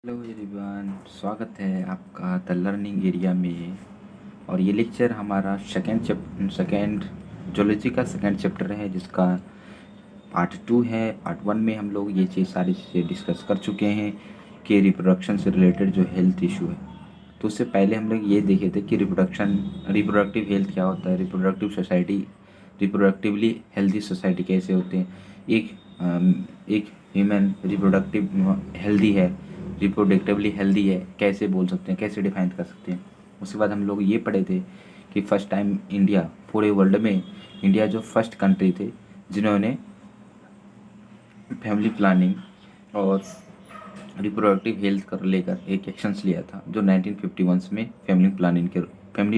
Hello everyone, स्वागत है आपका द लर्निंग एरिया में। और ये लेक्चर हमारा सेकेंड जोलॉजी का सेकेंड चैप्टर है, जिसका पार्ट 2 है। पार्ट 1 में हम लोग ये सारी चीज़ें डिस्कस कर चुके हैं कि रिप्रोडक्शन से रिलेटेड जो हेल्थ इशू है। तो उससे पहले हम लोग ये देखे थे कि रिप्रोडक्टिव हेल्थ क्या होता है, रिप्रोडक्टिवली हेल्दी सोसाइटी कैसे होते हैं। एक ह्यूमन रिप्रोडक्टिवली हेल्दी है कैसे बोल सकते हैं, कैसे डिफाइन कर सकते हैं। उसके बाद हम लोग ये पढ़े थे कि फर्स्ट टाइम इंडिया, पूरे वर्ल्ड में इंडिया जो फर्स्ट कंट्री थे जिन्होंने फैमिली प्लानिंग और रिप्रोडक्टिव हेल्थ कर लेकर एक एक्शंस लिया था, जो 1951 में फैमिली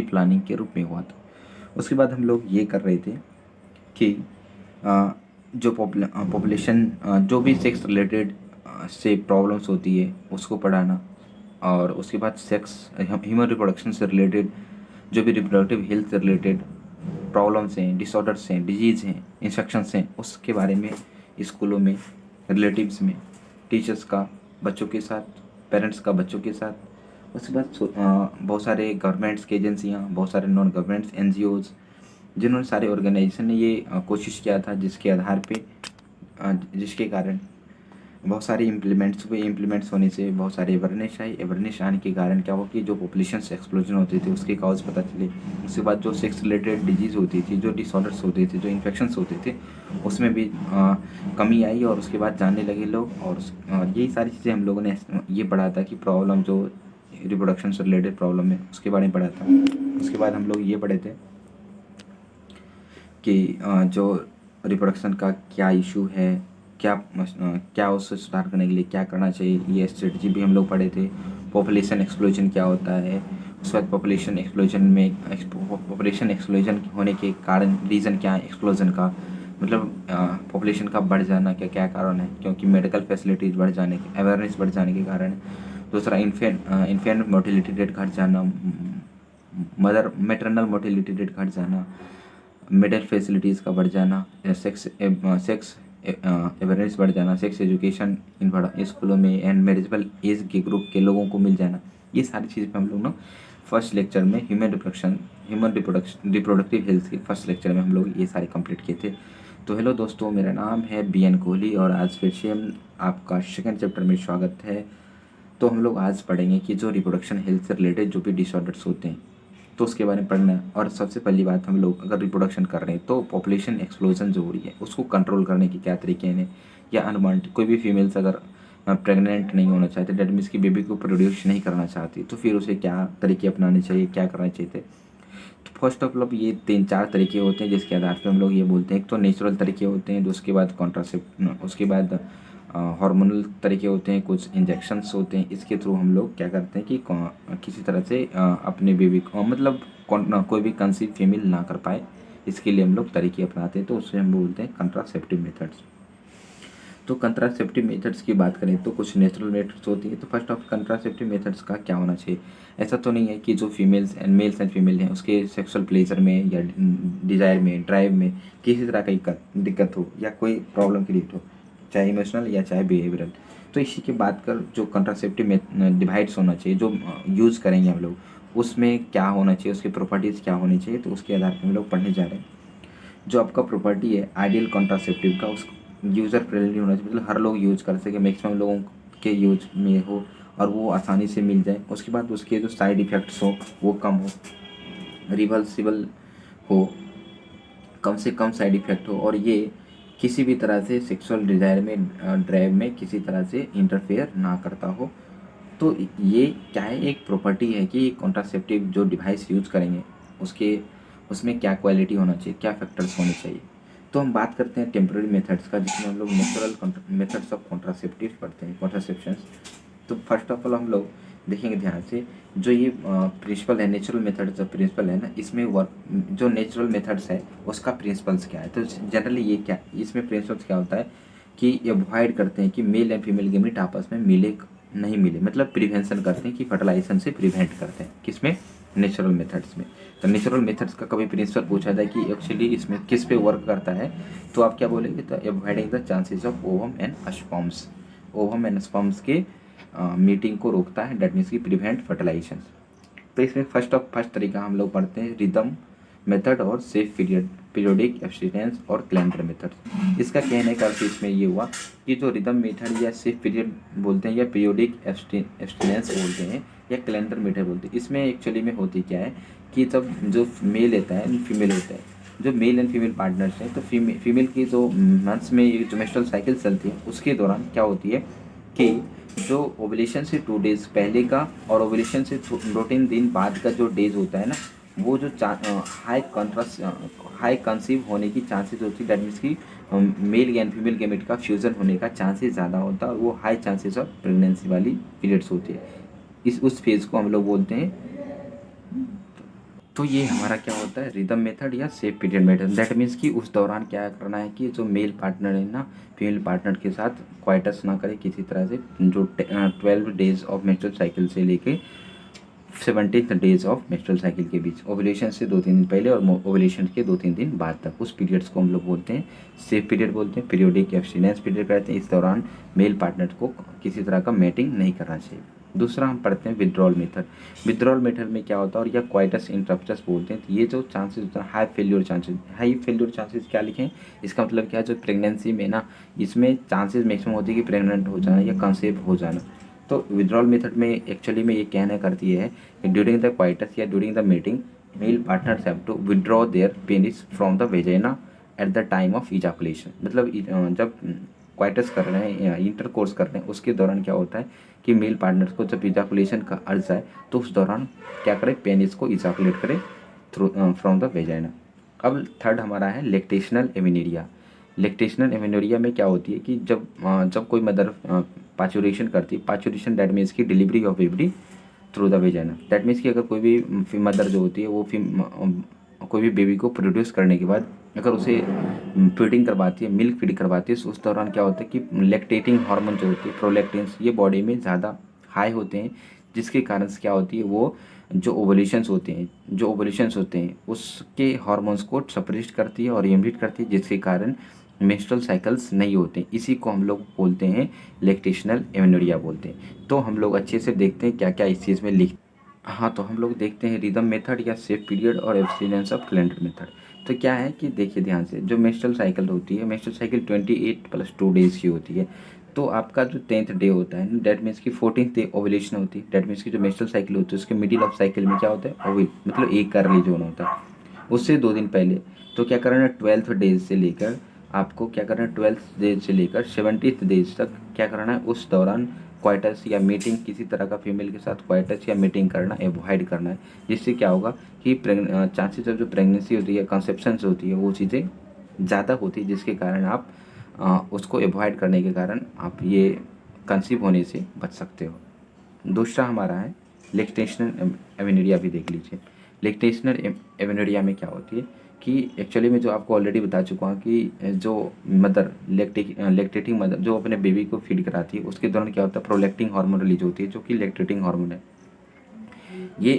प्लानिंग के रूप में हुआ था। उसके बाद हम लोग ये कर रहे थे कि जो पॉपुलेशन जो भी सेक्स रिलेटेड से प्रॉब्लम्स होती है उसको पढ़ाना, और उसके बाद ह्यूमन रिप्रोडक्शन से रिलेटेड जो भी रिप्रोडक्टिव हेल्थ से रिलेटेड प्रॉब्लम्स हैं, डिसऑर्डर्स हैं, डिजीज़ हैं, इन्फेक्शंस हैं, उसके बारे में स्कूलों में, रिलेटिव्स में, टीचर्स का बच्चों के साथ, पेरेंट्स का बच्चों के साथ। उसके बाद बहुत सारे गवर्नमेंट्स की एजेंसियाँ, बहुत सारे नॉन गवर्नमेंट्स NGOs, जिन्होंने सारे ऑर्गेनाइजेशन ने ये कोशिश किया था, जिसके आधार पे जिसके कारण बहुत सारे इम्प्लीमेंट्स होने से बहुत सारे अवेयरनेस आने के कारण क्या हुआ कि जो पॉपुलेशन एक्सप्लोजन होते थे उसके काउज पता चले। उसके बाद जो सेक्स रिलेटेड डिजीज़ होती थी, जो डिसऑर्डर्स होते थे, जो इन्फेक्शंस होते थे, उसमें भी कमी आई। और उसके बाद जानने लगे लोग, और यही सारी चीज़ें हम लोगों ने ये पढ़ा था कि प्रॉब्लम जो रिप्रोडक्शन से रिलेटेड प्रॉब्लम है उसके बारे में पढ़ा था। उसके बाद हम लोग ये पढ़े थे कि जो रिप्रोडक्शन का क्या इशू है, क्या उससे सुधार करने के लिए क्या करना चाहिए, ये स्ट्रेटजी भी हम लोग पढ़े थे। पॉपुलेशन एक्सप्लोजन क्या होता है, उसके बाद पॉपुलेशन एक्सप्लोजन होने के कारण रीज़न क्या है एक्सप्लोजन का, मतलब पॉपुलेशन का बढ़ जाना क्या क्या कारण है, क्योंकि मेडिकल फैसिलिटीज़ बढ़ जाने के, अवेयरनेस बढ़ जाने के कारण। दूसरा, इन्फेंट मोर्टिलिटी रेट घट जाना, मेटरनल मोर्टिलिटी रेट घट जाना, मेडिकल फैसिलिटीज़ का बढ़ जाना, सेक्स अवेयरनेस बढ़ जाना, सेक्स एजुकेशन इन स्कूलों में एंड मैरिजेबल एज के ग्रुप के लोगों को मिल जाना। ये सारी चीज़ पे हम लोग ना फर्स्ट लेक्चर में ह्यूमन रिप्रोडक्टिव हेल्थ के फर्स्ट लेक्चर में हम लोग ये सारे कंप्लीट किए थे। तो हेलो दोस्तों, मेरा नाम है BN कोहली और आज फिर से आपका सेकेंड चैप्टर में स्वागत है। तो हम लोग आज पढ़ेंगे कि जो रिप्रोडक्शन हेल्थ से रिलेटेड जो भी डिसऑर्डर्स होते हैं तो उसके बारे में पढ़ना है। और सबसे पहली बात, हम लोग अगर रिप्रोडक्शन कर रहे हैं तो पॉपुलेशन एक्सप्लोजन जो हो रही है उसको कंट्रोल करने के क्या तरीके हैं, या अनुमानित कोई भी फीमेल्स अगर प्रेग्नेंट नहीं होना चाहते, डेट मीन्स की बेबी को प्रोड्यूस नहीं करना चाहती, तो फिर उसे क्या तरीके अपनाने चाहिए, क्या करना चाहिए। तो फर्स्ट ऑफ ऑल ये 3-4 तरीके होते हैं जिसके आधार पे हम लोग ये बोलते हैं। एक तो नेचुरल तरीके होते हैं, उसके बाद उसके बाद हार्मोनल तरीके होते हैं, कुछ इंजेक्शंस होते हैं। इसके थ्रू हम लोग क्या करते हैं कि किसी तरह से अपने बेबी को मतलब कोई भी कंसीव फीमेल ना कर पाए, इसके लिए हम लोग तरीके अपनाते हैं। तो उससे हम बोलते हैं कंट्रासेप्टिव मेथड्स। तो कंट्रासेप्टिव मेथड्स की बात करें तो कुछ नेचुरल मेथड्स होती है। तो फर्स्ट ऑफ कंट्रासेप्टिव मेथड्स का क्या होना चाहिए, ऐसा तो नहीं है कि जो मेल्स एंड फीमेल हैं उसके सेक्सुअल प्लेजर में या डिज़ायर में, ड्राइव में किसी तरह का दिक्कत हो या कोई प्रॉब्लम क्रिएट हो, चाहे इमोशनल या चाहे बिहेवियरल। तो इसी की बात कर जो कंट्रासेप्टिव डिवाइस होना चाहिए, जो यूज़ करेंगे हम लोग, उसमें क्या होना चाहिए, उसकी प्रॉपर्टीज़ क्या होनी चाहिए, तो उसके आधार पर हम लोग पढ़ने जा रहे हैं। जो आपका प्रॉपर्टी है आइडियल कॉन्ट्रासेप्टिव का, उस यूज़र फ्रेंडली होना चाहिए, मतलब हर लोग यूज़ कर सके, मैक्सिमम लोगों के यूज में हो और वो आसानी से मिल जाए। उसके बाद उसके जो साइड इफ़ेक्ट्स हो वो कम हो, रिवर्सिबल हो, कम से कम साइड इफ़ेक्ट हो, और ये किसी भी तरह से सेक्सुअल डिज़ायर में, ड्राइव में किसी तरह से इंटरफेयर ना करता हो। तो ये क्या है, एक प्रॉपर्टी है कि कॉन्ट्रासेप्टिव जो डिवाइस यूज़ करेंगे उसमें क्या क्वालिटी होना चाहिए, क्या फैक्टर्स होने चाहिए। तो हम बात करते हैं टेम्पररी मेथड्स का, जिसमें हम लोग नेचुरल मेथड्स ऑफ कॉन्ट्रासेप्टिव पढ़ते हैं, कॉन्ट्रासेप्शंस। तो फर्स्ट ऑफ ऑल हम लोग देखेंगे ध्यान से, जो ये प्रिंसिपल है, नेचुरल मेथड्स जो प्रिंसिपल है ना, इसमें जो नेचुरल मेथड्स है उसका प्रिंसिपल्स क्या है। तो जनरली ये क्या, इसमें प्रिंसिपल्स क्या होता है कि अवॉइड करते हैं कि मेल एंड फीमेल गेमेट आपस में नहीं मिले, मतलब प्रिवेंशन करते हैं कि फर्टिलाइजेशन से प्रिवेंट करते हैं, किसमें, नेचुरल मेथड्स में। तो नेचुरल मेथड्स का कभी प्रिंसिपल पूछा जाए कि एक्चुअली इसमें किस पे वर्क करता है, तो आप क्या बोलेंगे, तो avoiding the chances of ovum and sperms के मीटिंग को रोकता है, डेट मीन्स की प्रिवेंट फर्टिलाइजेशन। तो इसमें फर्स्ट तरीका हम लोग पढ़ते हैं रिदम मेथड और सेफ पीरियोडिक एब्स्टिनेंस और कैलेंडर मेथड। इसका कहने का अर्थ इसमें ये हुआ कि जो रिदम मेथड या सेफ पीरियड बोलते हैं या पीरियोडिक एब्स्टिनेंस बोलते हैं या कैलेंडर मेथड बोलते हैं, इसमें एक्चुअली में होती क्या है कि जब जो मेल होता है फीमेल होता है, जो मेल एंड फीमेल पार्टनर्स हैं, तो फीमेल की जो मंथ्स में ये जो मेंस्ट्रुअल साइकिल चलती है उसके दौरान क्या होती है कि जो ओवुलेशन से 2 डेज़ पहले का और ओवुलेशन से 2-3 दिन बाद का जो डेज होता है ना, वो जो हाई कंसीव होने की चांसेस होती है, दैट मीन्स की मेल एंड फीमेल गैमेट का फ्यूज़न होने का चांसेस ज़्यादा होता है और वो हाई चांसेस ऑफ प्रेगनेंसी वाली पीरियड्स होती है। उस फेज़ को हम लोग बोलते हैं। तो ये हमारा क्या होता है रिदम मेथड या safe period method. That means कि उस दौरान क्या करना है कि जो मेल पार्टनर है ना, फीमेल पार्टनर के साथ क्वाइटस ना करे किसी तरह से, जो 12 डेज ऑफ मेंस्ट्रुअल साइकिल से लेके 17 डेज ऑफ मेंस्ट्रुअल साइकिल के बीच, ओवुलेशन से 2-3 दिन पहले और ओवुलेशन के 2-3 दिन बाद तक, उस पीरियड्स को हम लोग बोलते हैं सेफ पीरियड बोलते हैं। पीरियोडिक एब्स्टिनेंस पीरियड कहते हैं। इस दौरान मेल पार्टनर को किसी तरह का मेटिंग नहीं करना चाहिए। दूसरा हम पढ़ते हैं विड्रॉल मेथड। विड्रॉल मेथड में क्या होता है, और या क्वाइटस इंटरप्टस बोलते हैं। तो ये जो चांसेस होता है हाई फेल्योर चांसेस क्या लिखें, इसका मतलब क्या है, जो प्रेगनेंसी में ना, इसमें चांसेस मैक्सिमम होती है कि प्रेग्नेंट हो जाना या कंसीव हो जाना। तो विड्रॉल मेथड में एक्चुअली में ये कहना करती है कि ड्यूरिंग द क्वाइटस या during the meeting male partners have to withdraw their penis from the vagina at the time of ejaculation. मतलब जब क्वाइटस कर रहे हैं या इंटरकोर्स कर रहे हैं उसके दौरान क्या होता है कि मेल पार्टनर्स को जब इजाकुलेशन का अर्ज आए तो उस दौरान क्या करें, पेनिस को इजाकुलेट करें थ्रू फ्रॉम द वेजाइना। अब थर्ड हमारा है लेक्टेशनल एमिनेरिया। लेक्टेशनल एमिनेरिया में क्या होती है कि जब कोई मदर पाचुरेशन करती है, पाचुरेशन दैट मीन्स की delivery of baby through the vagina. That means कि अगर कोई भी मदर जो होती है वो कोई भी बेबी को प्रोड्यूस करने के बाद अगर उसे फीडिंग करवाती है, मिल्क फीडिंग करवाती है, उस दौरान क्या होता है कि लेक्टेटिंग हार्मोन जो होती है, प्रोलैक्टिन्स, ये बॉडी में ज़्यादा हाई होते हैं, जिसके कारण से क्या होती है वो जो ओवुलेशंस होते हैं उसके हार्मोन्स को सप्रेस करती है और इनहिबिट करती है, जिसके कारण मेंस्ट्रुअल साइकिल्स नहीं होते। इसी को हम लोग बोलते हैं लेक्टेशनल एमेनोरिया बोलते हैं। तो हम लोग अच्छे से देखते हैं क्या क्या इस चीज़ में लिख। हाँ, तो हम लोग देखते हैं रिदम मेथड या सेफ पीरियड और एब्स्टिनेंस ऑफ कैलेंडर मेथड। तो क्या है कि देखिए ध्यान से, जो मेंस्ट्रुअल साइकिल होती है, मेंस्ट्रुअल साइकिल 28 + 2 डेज़ की होती है। तो आपका जो 10th डे होता है, डेट मीन्स की 14th डे ओवुलेशन होती है। डेट मीन्स की जो मेंस्ट्रुअल साइकिल होती है उसके मिडिल ऑफ साइकिल में क्या होता है, ओवुल मतलब एक अर्ली जोन होता है, उससे 2 दिन पहले। तो क्या करना है, 12th डेज से लेकर आपको क्या करना है, 12th डेज से लेकर 70th डेज तक क्या करना है, उस दौरान क्वाइटस या मीटिंग, किसी तरह का फीमेल के साथ क्वाइटस या मीटिंग करना अवॉइड करना है। जिससे क्या होगा कि चांसेस ऑफ जो प्रेगनेंसी होती है, कंसेप्शंस होती है, वो चीज़ें ज़्यादा होती है, जिसके कारण आप उसको अवॉइड करने के कारण आप ये कंसीव होने से बच सकते हो। दूसरा हमारा है लेक्टेशनल एमेनोरिया। भी देख लीजिए, लेक्टेशनल एमेनोरिया में क्या होती है कि एक्चुअली में जो आपको ऑलरेडी बता चुका हूँ कि जो मदर लेक्टेटिंग मदर जो अपने बेबी को फीड कराती है उसके दौरान क्या होता है, प्रोलैक्टिन हार्मोन रिलीज होती है, जो कि लेक्टेटिंग हार्मोन है। ये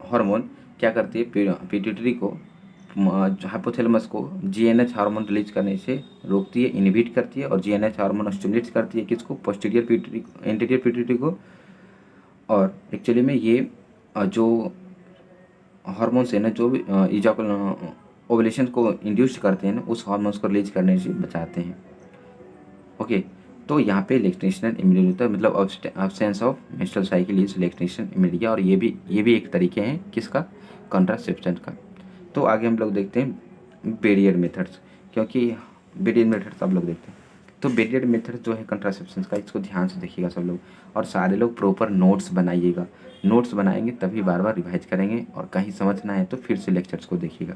हार्मोन क्या करती है, पिट्यूटरी को, हाइपोथैलेमस को जीएनएच हार्मोन रिलीज करने से रोकती है, इनहिबिट करती है, और जीएनएच हार्मोन स्टिमुलेट करती है किसको, पोस्टीरियर पिट्यूटरी, एंटीरियर पिट्यूटरी को। और एक्चुअली में ये जो हार्मोन्स है ना, जो भी ओवुलेशन को इंड्यूस करते हैं ना, उस हार्मोन्स को रिलीज करने से बचाते हैं। ओके, तो यहाँ पे लेक्टेशनल इम्यूनिटी होता है, मतलब absence of menstrual cycle is lactational immunity. और ये भी एक तरीके हैं किसका, कॉन्ट्रासेप्शन का। तो आगे हम लोग देखते हैं बैरियर मेथड्स, क्योंकि बैरियर मेथड्स आप लोग देखते हैं। तो बैरियर मेथड जो है कंट्रासेप्शन का, इसको ध्यान से देखिएगा सब लोग, और सारे लोग प्रॉपर नोट्स बनाइएगा। नोट्स बनाएंगे तभी बार बार रिवाइज करेंगे, और कहीं समझ ना आए तो फिर से लेक्चर्स को देखिएगा।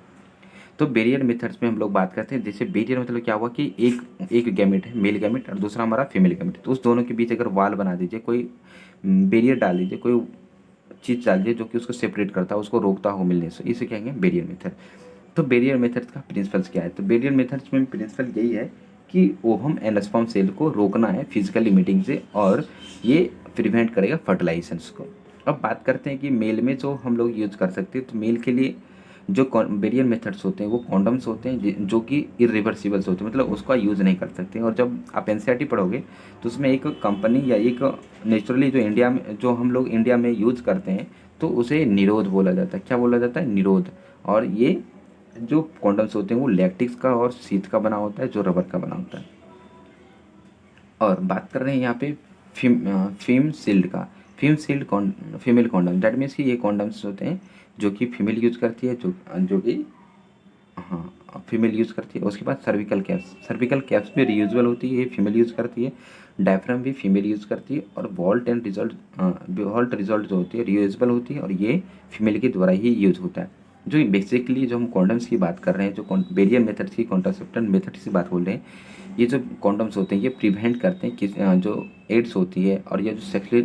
तो बैरियर मेथड्स में हम लोग बात करते हैं, जैसे बैरियर मतलब क्या हुआ कि एक गैमेट है, मेल गैमेट, और दूसरा हमारा फीमेल गैमेट। तो उस दोनों के बीच अगर वाल बना दीजिए, कोई बैरियर डाल दीजिए, कोई चीज़ डाल दीजिए जो कि उसको सेपरेट करता है, उसको रोकता हो मिलने से, इसे कहेंगे बैरियर मेथड। तो बैरियर मेथड्स का प्रिंसिपल्स क्या है, तो बैरियर मेथड्स में प्रिंसिपल यही है कि ओवम एंड स्पर्म सेल को रोकना है फिजिकल लिमिटिंग से, और ये प्रिवेंट करेगा फर्टिलाइजेशंस को। अब बात करते हैं कि मेल में जो हम लोग यूज कर सकते हैं, तो मेल के लिए जो बैरियर मेथड्स होते हैं वो कॉन्डम्स होते हैं जो कि इरिवर्सिबल्स होते हैं, मतलब उसका यूज़ नहीं कर सकते। और जब आप एनसीईआरटी पढ़ोगे तो उसमें एक कंपनी या एक नेचुरली जो इंडिया में, जो हम लोग इंडिया में यूज़ करते हैं, तो उसे निरोध बोला जाता है। क्या बोला जाता है? निरोध। और ये जो कॉन्डम्स होते हैं वो लैक्टिक्स का और शीत का बना होता है, जो रबर का बना होता है। और बात कर रहे हैं यहाँ पे फीम सील्ड का। Femshield female condom, that means कि ये कॉन्डम्स होते हैं जो कि फीमेल यूज़ करती है, जो कि हाँ फीमेल यूज़ करती है। उसके बाद सर्विकल कैप्स भी रीयूजेबल होती है, ये फीमेल यूज़ करती है। डायफ्राम भी फीमेल यूज़ करती है। और वॉल्ट रिजल्ट जो होती है रीयूजेबल होती है, और ये फीमेल के द्वारा ही यूज़ होता है। जो बेसिकली जो हम कॉन्डम्स की बात कर रहे हैं, जो बेरियर मेथड्स की, कॉन्ट्रासेप्टिव मेथड्स की बात बोल रहे हैं, ये जो कॉन्डम्स होते हैं ये प्रिवेंट करते हैं कि जो एड्स होती है और ये जो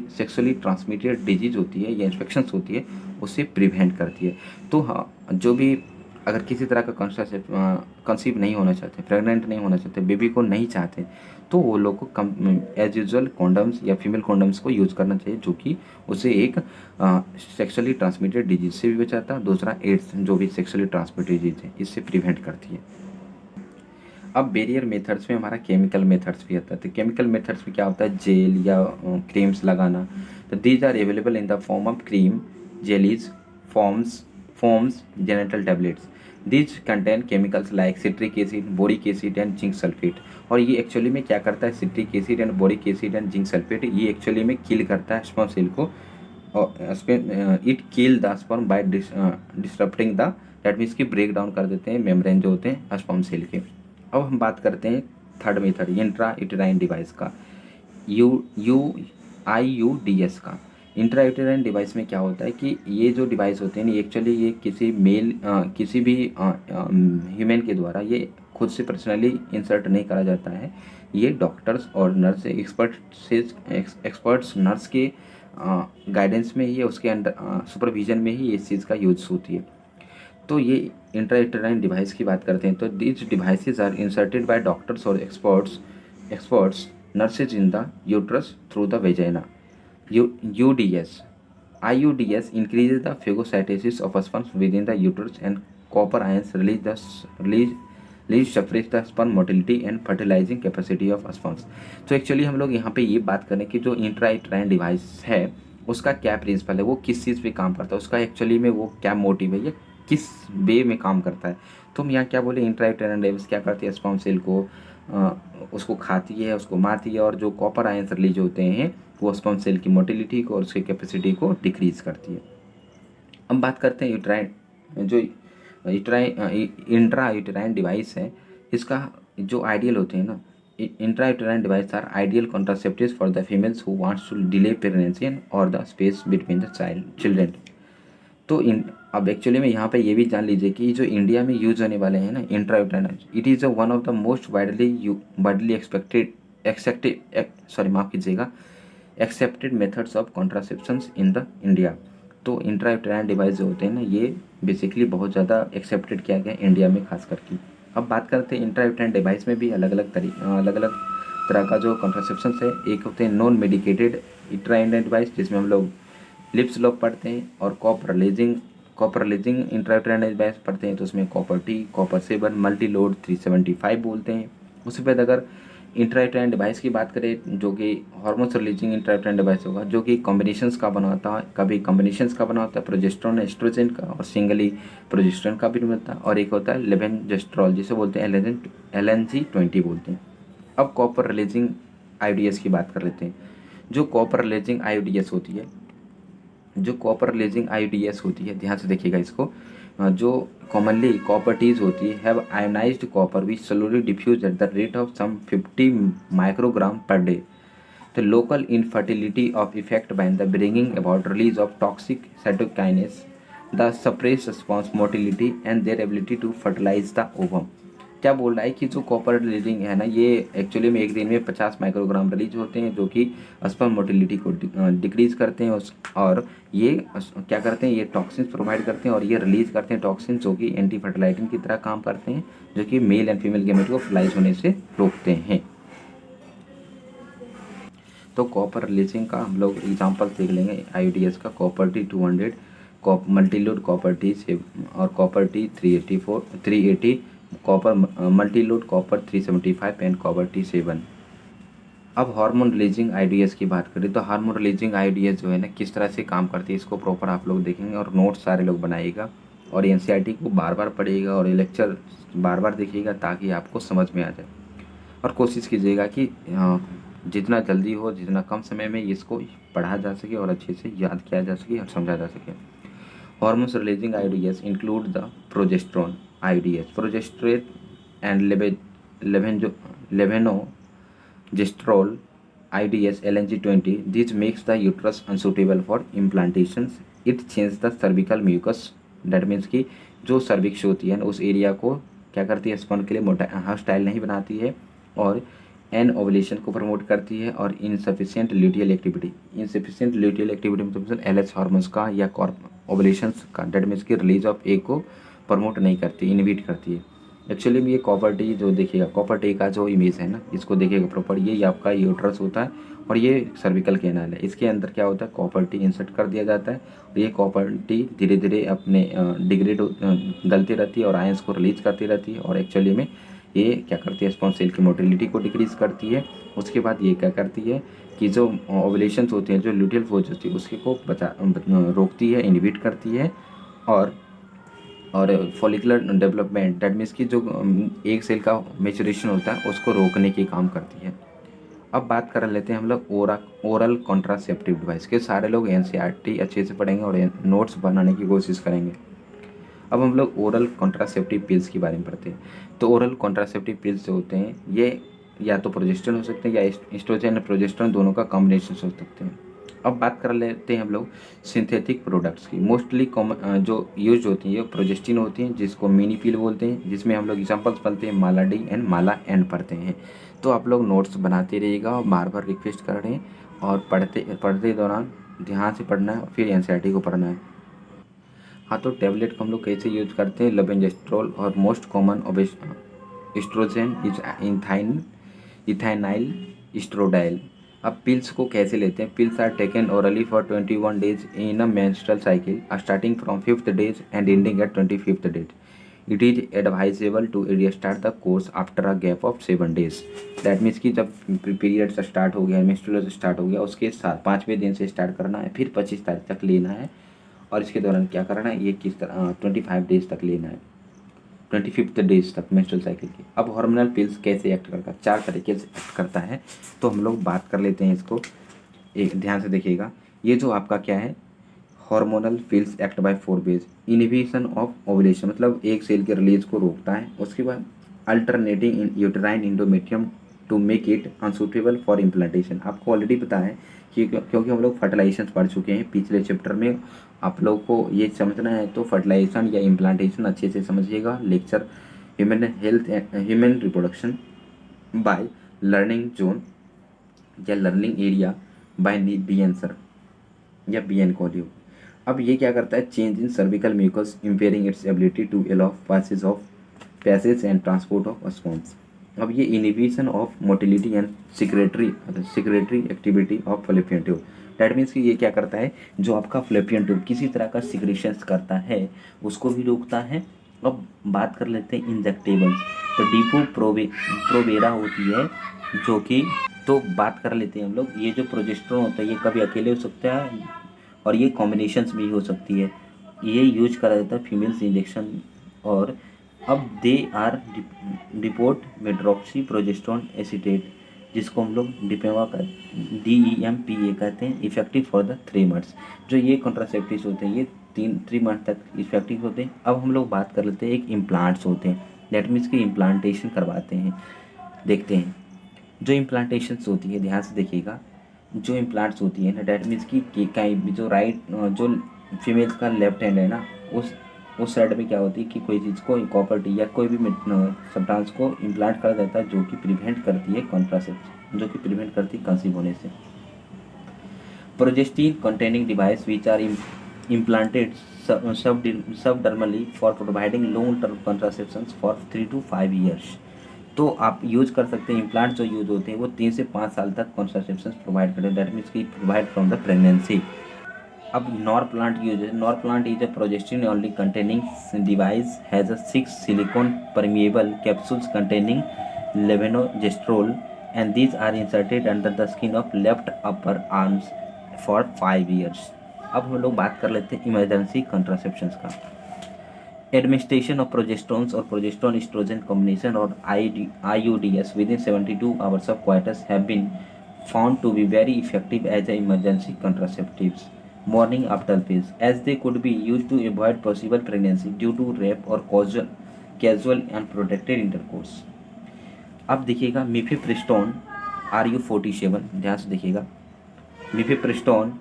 सेक्सुअली ट्रांसमिटेड डिजीज होती है या इन्फेक्शंस होती है उसे प्रिवेंट करती है। तो हाँ, जो भी अगर किसी तरह का कंसीव नहीं होना चाहते, प्रेग्नेंट नहीं होना चाहते, बेबी को नहीं चाहते, तो वो लोग को एज यूजल कॉन्डम्स या फीमेल कॉन्डम्स को यूज़ करना चाहिए, जो कि उसे एक सेक्सुअली ट्रांसमिटेड डिजीज से भी बचाता है। दूसरा एड्स जो भी सेक्सुअली ट्रांसमिटेड डिजीज है इससे प्रिवेंट करती है। अब बैरियर मेथड्स में हमारा केमिकल मेथड्स भी आता है। तो केमिकल मेथड्स में क्या होता है? जेल या क्रीम्स लगाना। तो these are available in the form of cream, jellies, foams, genital tablets. These contain chemicals like citric acid, boric acid and zinc sulphate. और ये एक्चुअली में क्या करता है? Citric acid and boric acid and zinc sulphate ये actually में kill करता है स्पर्म सेल को। और it kill the sperm by disturbing the, that means कि ब्रेक डाउन कर देते हैं मेम्ब्रेन जो होते हैं स्पर्म सेल के। अब हम बात करते हैं third method intra uterine device का, IUDS का। इंट्रा यूटेराइन डिवाइस में क्या होता है कि ये जो डिवाइस होते हैं एक्चुअली ये किसी भी ह्यूमन के द्वारा ये खुद से पर्सनली इंसर्ट नहीं करा जाता है। ये डॉक्टर्स और नर्स एक्सपर्ट्स नर्स के गाइडेंस में ही, उसके अंडर सुपरविजन में ही इस चीज़ का यूज होती है। तो ये इंट्रायूटेराइन डिवाइस की बात करते हैं तो these devices are inserted by doctors or experts nurses in the uterus through the vagina. UDS IUDS increases the phagocytosis of sperm within the uterus and copper ions release suppress the sperm motility and fertilizing capacity of sperms। तो actually हम लोग यहाँ पे ये बात करें कि जो इंट्रायूटेराइन डिवाइस है उसका क्या प्रिंसिपल है, वो किस चीज़ पे काम करता है, उसका एक्चुअली में वो क्या मोटिव है, ये किस वे में काम करता है। तो हम यहाँ क्या बोले, इंट्रायूटेराइन डिवाइस क्या करती है? स्पर्म सेल को उसको खाती है, उसको मारती है, और जो कॉपर आयंस रिलीज होते हैं वो स्पर्म सेल की मोटिलिटी को और उसकी कैपेसिटी को डिक्रीज करती है। अब बात करते हैं यूट्राइन, जो इंट्रा यूटेराइन डिवाइस है, इसका जो आइडियल होते हैं ना, intra uterine device are ideal contraceptives for the females who wants to delay pregnancy or the space between the children. तो अब एक्चुअली में यहाँ पे ये भी जान लीजिए कि जो इंडिया में यूज होने वाले हैं ना intrauterine, it is one of the most widely accepted methods of contraceptions in the India. तो इंट्रायूटेराइन डिवाइस जो होते हैं ना ये बेसिकली बहुत ज़्यादा एक्सेप्टेड किया गया इंडिया में खास करके। अब बात करते हैं इंट्रायूटेराइन डिवाइस में भी अलग अलग तरह का जो कॉन्ट्रासेप्शंस है। एक होते हैं नॉन मेडिकेटेड इंट्रायूटेराइन डिवाइस जिसमें हम लोग लिप्स लोग पढ़ते हैं, और कॉपर रिलीजिंग इंट्रायूटेराइन डिवाइस पढ़ते हैं तो उसमें copper T, copper 7, multi load 375 बोलते हैं। उसके बाद अगर इंट्रायूटेराइन डिवाइस की बात करें जो कि हार्मोन्स रिलीजिंग इंट्रायूटेराइन डिवाइस होगा, जो कि कॉम्बिनेशंस का बना होता है, कभी कॉम्बिनेशंस का बना होता है प्रोजेस्टेरोन एस्ट्रोजन का, और सिंगली प्रोजेस्टेरोन का भी मिलता है, और एक होता है लेवेंजेस्ट्रॉल जिसे बोलते हैं LNG-20 बोलते हैं। अब कॉपर रिलीजिंग IUDS की बात कर लेते हैं। जो कॉपर रिलीजिंग IUDS होती है, ध्यान से देखिएगा इसको, जो कॉमनली कॉपर टीज होती है have ionised copper which slowly diffuse at the rate of some 50 microgram per day. The local infertility of effect by the bringing about release of toxic cytokinase, the suppressed sperm motility and their ability to fertilize the ovum। क्या बोल रहा है कि जो copper releasing है ना ये actually में एक दिन में 50 माइक्रोग्राम रिलीज होते हैं जो कि स्पर्म मोटिलिटी को डिक्रीज करते हैं, और ये क्या करते हैं, ये टॉक्सिन्स प्रोवाइड करते हैं और ये रिलीज करते हैं टॉक्सिन्स जो कि एंटी फर्टिलाइजिंग की तरह काम करते हैं, जो कि मेल एंड फीमेल गेमेट को फर्टिलाइज होने से रोकते हैं। तो कॉपर रिलीजिंग का हम लोग एग्जांपल देख लेंगे IUDS का, copper T 200, multiload copper T और copper T 380, copper multiload copper 375 and copper T 7। अब हार्मोन रिलीजिंग आईडीएस की बात करें तो हार्मोन रिलीजिंग आईडीएस जो है ना किस तरह से काम करती है इसको प्रॉपर आप लोग देखेंगे और नोट्स सारे लोग बनाइएगा और एनसीईआरटी को बार बार पढ़िएगा और ये लेक्चर बार बार देखिएगा ताकि आपको समझ में आ जाए। और कोशिश कीजिएगा कि जितना जल्दी हो, जितना कम समय में इसको पढ़ा जा सके और अच्छे से याद किया जा सके और समझा जा सके। Hormones releasing IDS include the progesterone IDS, progesterone and levonorgestrel IDS LNG20. This makes the uterus unsuitable for implantations. It changes the cervical mucus. That means कि जो सर्विक्स होती है उस एरिया को क्या करती है, स्पन के लिए मोटा हॉस्टाइल नहीं बनाती है और एन ओवुलेशन को प्रमोट करती है और इनसफिशिएंट ल्यूटियल एक्टिविटी मतलब एलएच हार्मोन्स का या ओवुलेशंस का डेट मीन्स की रिलीज ऑफ एग को प्रमोट नहीं करती, इनहिबिट करती है। एक्चुअली में ये कॉपर टी जो देखिएगा, कॉपर टी का जो इमेज है ना इसको देखिएगा प्रॉपर, ये आपका यूट्रस होता है और ये सर्विकल कैनाल है। इसके अंदर क्या होता है, कॉपर टी इंसर्ट कर दिया जाता है और ये कॉपर टी धीरे धीरे अपने डिग्रेड गलती रहती है और आयंस को रिलीज करती रहती है और एक्चुअली में ये क्या करती है, स्पर्म सेल की मोटिलिटी को डिक्रीज करती है। उसके बाद ये क्या करती है कि जो ओवुलेशंस होते हैं, जो ल्यूटियल फोर्स होती है उसके को रोकती है, इनहिबिट करती है और फॉलिकुलर डेवलपमेंट डेट मीन्स की जो एक सेल का मेचुरेशन होता है उसको रोकने की काम करती है। अब बात कर लेते हैं हम लोग ओरल कॉन्ट्रासेप्टिव डिवाइस के। सारे लोग एनसीईआरटी अच्छे से पढ़ेंगे और नोट्स बनाने की कोशिश करेंगे। अब हम लोग ओरल कॉन्ट्रासेप्टिव पिल्स के बारे में पढ़ते हैं। तो ओरल कॉन्ट्रासेप्टिव पिल्स जो होते हैं ये या तो प्रोजेस्टेरोन हो सकते हैं या एस्ट्रोजन और प्रोजेस्टेरोन दोनों का कॉम्बिनेशन हो सकते हैं। अब बात कर लेते हैं हम लोग सिंथेटिक प्रोडक्ट्स की। मोस्टली जो यूज होती हैं ये प्रोजेस्टिन होती हैं जिसको मिनी पिल बोलते हैं, जिसमें हम लोग एग्जाम्पल्स पढ़ते हैं माला डी एंड माला एन पढ़ते हैं। तो आप लोग नोट्स बनाते रहिएगा और बार बार रिक्वेस्ट कर रहे हैं और पढ़ते दौरान ध्यान से पढ़ना है और फिर एनसीईआरटी को पढ़ना है। हाँ, तो टैबलेट को हम लोग कैसे यूज करते हैं, लेबेंजेस्ट्रोल और most common estrogen is ethinyl estradiol. अब पिल्स को कैसे लेते हैं, pills are taken orally for 21 days in a menstrual cycle starting from 5th days and ending at 25th days. It is advisable to start the course after a gap of 7 days. That means कि जब period start हो गया, menstrual start हो गया, उसके साथ 5वें दिन से स्टार्ट करना है, फिर 25 तारीख तक लेना है और इसके दौरान क्या करना है, ये किस तरह 25 डेज तक लेना है, 25th डेज तक मेंस्ट्रुअल साइकिल की। अब हार्मोनल पिल्स कैसे एक्ट करता है, 4 तरीके से एक्ट करता है। तो हम लोग बात कर लेते हैं इसको, एक ध्यान से देखिएगा। ये जो आपका क्या है, hormonal pills act by 4 ways. Inhibition of ovulation मतलब एक सेल के रिलीज को रोकता है। उसके बाद alternating in uterine endometrium to make it unsuitable for implantation. आपको ऑलरेडी पता है कि क्योंकि हम लोग फर्टिलाइजेशन पढ़ चुके हैं पिछले चैप्टर में, आप लोग को ये समझना है तो फर्टिलाइजेशन या इम्प्लांटेशन अच्छे से समझिएगा। Lecture human health human reproduction by learning zone या learning area by BN sir या BN कॉल्यू। अब ये क्या करता है, change in cervical mucus impairing its ability to allow passage and transport of sperms. अब ये inhibition of motility and secretory activity of fallopian tube. That means कि ये क्या करता है, जो आपका फैलोपियन ट्यूब किसी तरह का सिक्रेशंस करता है उसको भी रोकता है। अब बात कर लेते हैं इंजेक्टेबल्स। तो डीपो प्रोवेरा होती है जो कि, तो बात कर लेते हैं हम लोग, ये जो प्रोजेस्टेरोन होता है ये कभी अकेले हो सकता है और ये कॉम्बिनेशंस भी हो सकती है। ये यूज करा जाता है फीमेल्स इंजेक्शन। और अब they are depot medroxyprogesterone acetate जिसको हम लोग डिपेवा का DEMPA कहते हैं, इफेक्टिव फॉर द 3 months। जो ये कॉन्ट्रासेप्टिव्स होते हैं ये 3 मंथ तक इफेक्टिव होते हैं। अब हम लोग बात कर लेते हैं एक इम्प्लांट्स होते हैं, दैट मीन्स कि इम्प्लांटेशन करवाते हैं। देखते हैं जो इम्प्लांटेशंस होती है, ध्यान से देखिएगा। जो इम्प्लांट्स होती है ना, डैट मीन्स कि कहीं जो जो फीमेल्स का लेफ्ट हैंड है ना, उस साइड में क्या होती है कि कोई चीज़ को कॉपर टी या कोई भी सब्सटेंस को इम्प्लांट कर देता है जो कि प्रिवेंट करती है कॉन्ट्रासेप्शन, जो कि प्रिवेंट करती है कंसीव होने से। Progestin containing device which are implanted subdermally for providing long term contraception for 3 to 5 years। तो आप यूज कर सकते हैं इम्प्लांट जो यूज होते हैं वो 3 से 5 साल तक कॉन्ट्रासेप्शन प्रोवाइड करते हैं। दैट मीन्स कि प्रोवाइड फ्रॉम द प्रेगनेंसी। अब नॉर प्लांट यूज है। Norplant is a progestin only containing device has a 6 silicone permeable capsules containing levonorgestrel and these are inserted under the skin of left upper arms for 5 years. अब हम लोग बात कर लेते हैं emergency कंट्रासेप्शंस का। Administration of प्रोजेस्ट्रॉन्स और progesterone oestrogen combination और IUDs within 72 hours of coitus have been found to be very effective as a emergency contraceptives morning after pills, as they could be used to avoid possible pregnancy due to rape or casual unprotected intercourse। अब देखिएगा mifepristone RU47, ध्यान से देखिएगा। Mifepristone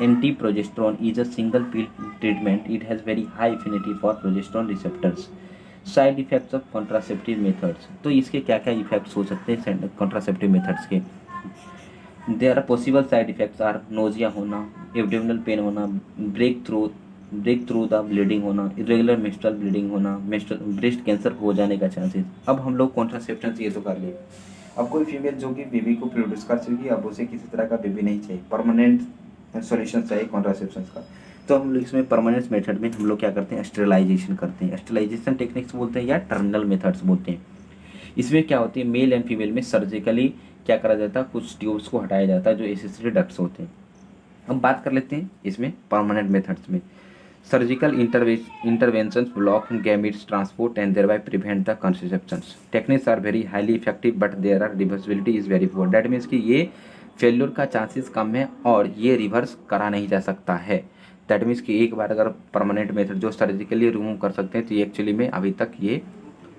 anti progesterone is a single pill treatment. It has very high affinity for progesterone receptors. Side effects of contraceptive methods, तो इसके क्या क्या effects हो सकते हैं कॉन्ट्रासेप्टिव मेथड्स के। There are possible side effects are nausea होना, abdominal pain होना, ब्रेक थ्रू द ब्लीडिंग होना, इरेगुलर मेंस्ट्रुअल ब्लीडिंग होना, ब्रेस्ट कैंसर हो जाने का चांसेस। अब हम लोग कॉन्ट्रासेप्शन ये तो कर लिए। अब कोई फीमेल जो कि बेबी को प्रोड्यूस कर चुकी है, अब उसे किसी तरह का बेबी नहीं चाहिए, परमानेंट सॉल्यूशन चाहिए कॉन्ट्रासेप्शन का। तो हम लोग इसमें परमानेंट मेथड में हम लोग क्या करते हैं, स्टेरिलाइजेशन करते हैं। स्टेरिलाइजेशन टेक्निक्स बोलते हैं या टर्मिनल मेथड्स बोलते हैं। इसमें क्या होती है, मेल एंड फीमेल में सर्जिकली क्या करा जाता है, कुछ ट्यूब्स को हटाया जाता है जो एसेसरी डक्ट्स होते हैं। हम बात कर लेते हैं इसमें परमानेंट मेथड्स में। Surgical interventions block gametes transport and thereby prevent the conceptions. Techniques are very highly effective but their reversibility is very poor. That means कि ये फेल्यूर का चांसेस कम है और ये रिवर्स करा नहीं जा सकता है। दैट मीन्स कि एक बार अगर परमानेंट मेथड जो सर्जिकली रिमूव कर सकते हैं तो ये एक्चुअली में अभी तक ये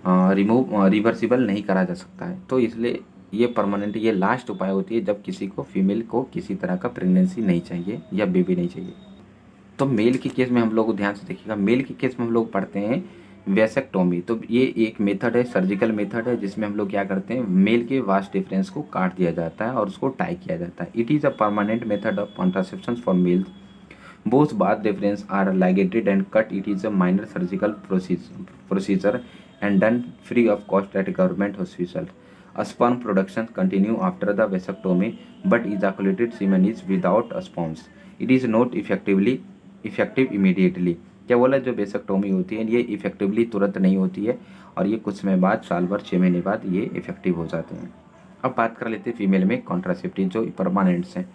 रिवर्सिबल नहीं करा जा सकता है। तो इसलिए ये परमानेंट, ये लास्ट उपाय होती है जब किसी को फीमेल को किसी तरह का प्रेगनेंसी नहीं चाहिए या बेबी नहीं चाहिए। तो मेल के केस में हम लोग ध्यान से देखिएगा, मेल के केस में हम लोग पढ़ते हैं वेसेक्टोमी। तो ये एक मेथड है, सर्जिकल मेथड है, जिसमें हम लोग क्या करते हैं, मेल के वास्ट डिफरेंस को काट दिया जाता है और उसको टाई किया जाता है। It is a permanent method of contraception for males. Both बाथ deferens are ligated and cut. It is a minor surgical procedure and done free of cost at government hospital. Sperm production continue after the vasectomy, but ejaculated semen is without a sperms. It is not effective immediately. क्या बोला, जो vasectomy होती है ये effectively तुरंत नहीं होती है और ये कुछ समय बाद, साल भर 6 महीने बाद ये इफेक्टिव हो जाते हैं। अब बात कर लेते हैं फीमेल में कॉन्ट्रासेप्टिव जो परमानेंट्स हैं।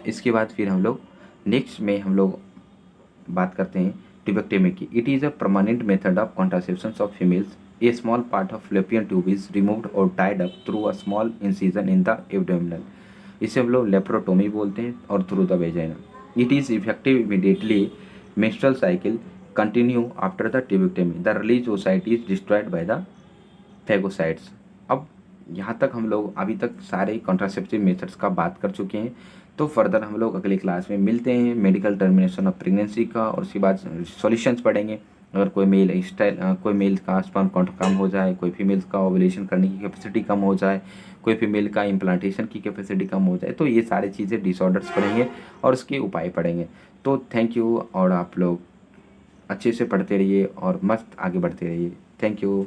इसके बाद फिर हम लोग नेक्स्ट में हम लोग बात करते हैं ट्यूबेक्टोमी की। It is a permanent method of contraception of females. A small part of fallopian tube is removed or tied up through a small incision in the abdominal. इसे हम लोग लेप्रोटोमी बोलते हैं और through the vagina. It is effective immediately. Menstrual cycle continue after the tubectomy. The release oocyte is destroyed by the phagocytes. अब यहाँ तक हम लोग अभी तक सारे कॉन्ट्रासेप्टिव मेथड्स का बात कर चुके हैं। तो फर्दर हम लोग अगली क्लास में मिलते हैं मेडिकल टर्मिनेशन ऑफ प्रेगनेंसी का, और उसके बाद सॉल्यूशंस पढ़ेंगे। अगर कोई मेल का स्पर्म काउंट कम हो जाए, कोई फीमेल्स का ओवुलेशन करने की कैपेसिटी कम हो जाए, कोई फीमेल का इम्प्लांटेशन की कैपेसिटी कम हो जाए, तो ये सारी चीज़ें डिसऑर्डर्स पढ़ेंगे और उसके उपाय पढ़ेंगे। तो थैंक यू, और आप लोग अच्छे से पढ़ते रहिए और मस्त आगे बढ़ते रहिए। Thank you.